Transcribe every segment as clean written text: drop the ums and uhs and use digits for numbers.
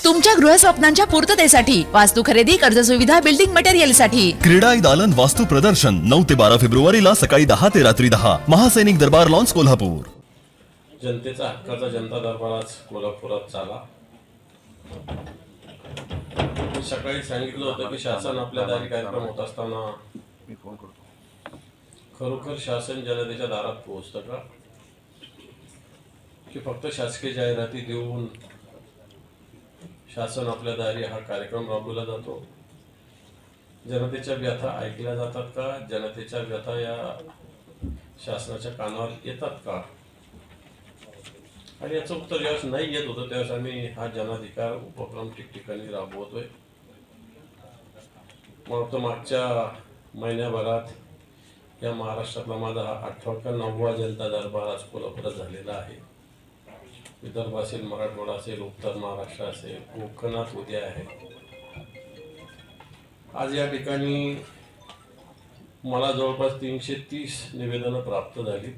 तुमच्या गृहस्वप्नांच्या पूर्ततेसाठी वास्तू खरेदी, कर्ज सुविधा, बिल्डिंग मटेरियलसाठी क्रीडा दालन वास्तु प्रदर्शन 9 ते 12 फेब्रुवारीला सकाळी 10 ते रात्री 10 महासैनिक दरबार लॉन्स कोल्हापूर। जनतेचा हक्काचा जनता दरबार आज कोल्हापुरात झाला। सकाळी सांगितलं होतं की शासन आपल्या दारी कार्यक्रम होत असताना खरोखर शासन जनतेच्या दारात पोहोचतं का, की फक्त शासकीय जाहिराती देऊन शासन आपल्या दारी हा कार्यक्रम राबवला जातो? जनतेच्या व्यथा ऐकल्या जातात का? जनतेच्या व्यथा या शासनाच्या कानावर येतात का? आणि याचं उत्तर ज्यावेळेस नाही येत होतं त्यावेळेस आम्ही हा जनाधिकार उपक्रम ठिकठिकाणी राबवतोय। मग मागच्या महिन्याभरात या महाराष्ट्रातला माझा हा 8वा का 9वा जनता दरबार आज कोल्हापुरात झालेला आहे। विदर्भ असेल, मराठवाडा असेल, उत्तर महाराष्ट्र असेल, कोकणात उद्या आहे। आज या ठिकाणी मला जवळपास 330 निवेदनं प्राप्त झालीत।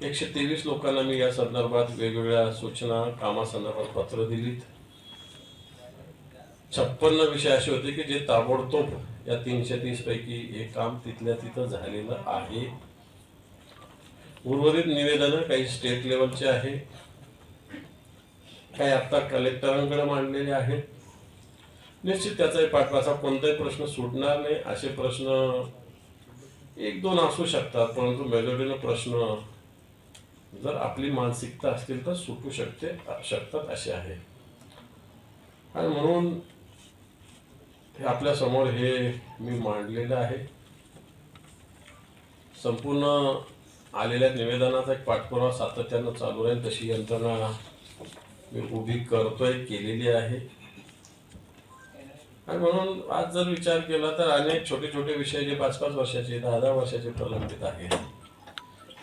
123 लोकांना मी या संदर्भात वेगवेगळ्या सूचना कामासंदर्भात पत्र दिलीत। 56 विषय असे होते की जे ताबडतोब या 330 पैकी एक काम तिथल्या तिथं झालेलं आहे। उर्वरित निवेदनं काही स्टेट लेवलचे आहे, काही आता कलेक्टरांकडे मांडलेले आहेत। निश्चित त्याचा पाठवाचा कोणताही प्रश्न सुटणार नाही, असे प्रश्न 1-2 असू शकतात, परंतु मेजॉरिटीने प्रश्न जर आपली मानसिकता असतील तर सुटू शकतात असे आहे। आणि म्हणून आपल्या समोर हे मी मांडलेलं आहे। संपूर्ण आलेल्या निवेदनाचा एक पाठपुरावा सातत्यानं चालू राहील तशी यंत्रणा मी उभी करतोय, केलेली आहे। आणि म्हणून आज जर विचार केला तर अनेक छोटे छोटे विषय जे 5-5 वर्षाचे 10-10 वर्षाचे प्रलंबित आहेत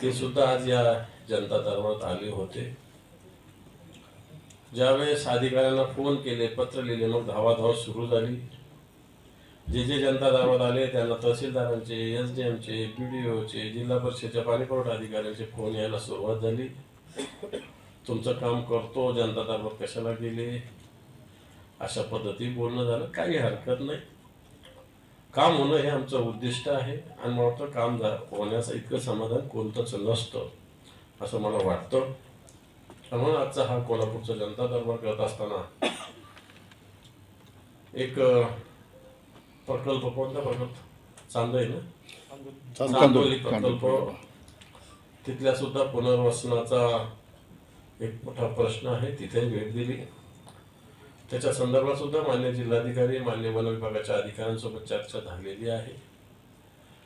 ते सुद्धा आज या जनता दरबारात आले होते। ज्यावेळेस अधिकाऱ्यांना फोन केले, पत्र लिहिले, मग धावाधाव सुरू झाली। जे जनता दरबारात आले त्यांना तहसीलदारांचे, SDMचे, BDOचे, जिल्हा परिषदेच्या पाणीपुरवठा अधिकाऱ्यांचे फोन यायला सुरुवात झाली। तुमचं काम करतो, जनता दरबार कशाला गेले, अशा पद्धती बोलणं झालं। काही हरकत नाही, काम होणं हे आमचं उद्दिष्ट आहे आणि मला वाटतं काम होण्याचं इतकं समाधान कोणतंच नसतं असं मला वाटतं। म्हणून आजचा हा कोल्हापूरचा जनता दरबार करत असताना एक प्रकल्प, कोणता प्रकल्प, चांदोली प्रकल्प, तिथल्या सुद्धा पुनर्वसनाचा एक मोठा प्रश्न आहे, तिथे भेट दिली। त्याच्या संदर्भात सुद्धा मान्य जिल्हाधिकारी, मान्य वन विभागाच्या अधिकाऱ्यांसोबत चर्चा झालेली आहे।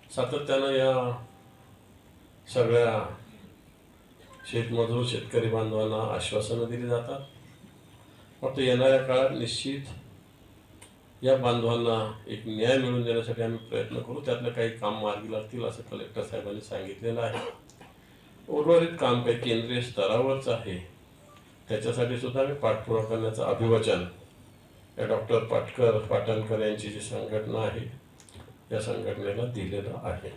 सातत्यानं या सगळ्या शेतमजूर शेतकरी बांधवांना आश्वासनं दिली जातात। फक्त येणाऱ्या काळात निश्चित या बांधवांना एक न्याय मिळवून देण्यासाठी आम्ही प्रयत्न करू। त्यातलं काही काम मार्गी लागतील असं कलेक्टर साहेबांनी सांगितलेलं आहे। उर्वरित काम काही केंद्रीय स्तरावरच आहे, त्याच्यासाठी सुद्धा आम्ही पाठपुरावा करण्याचं अभिवचन या डॉक्टर पाटणकर यांची जी संघटना आहे या संघटनेला दिलेलं आहे।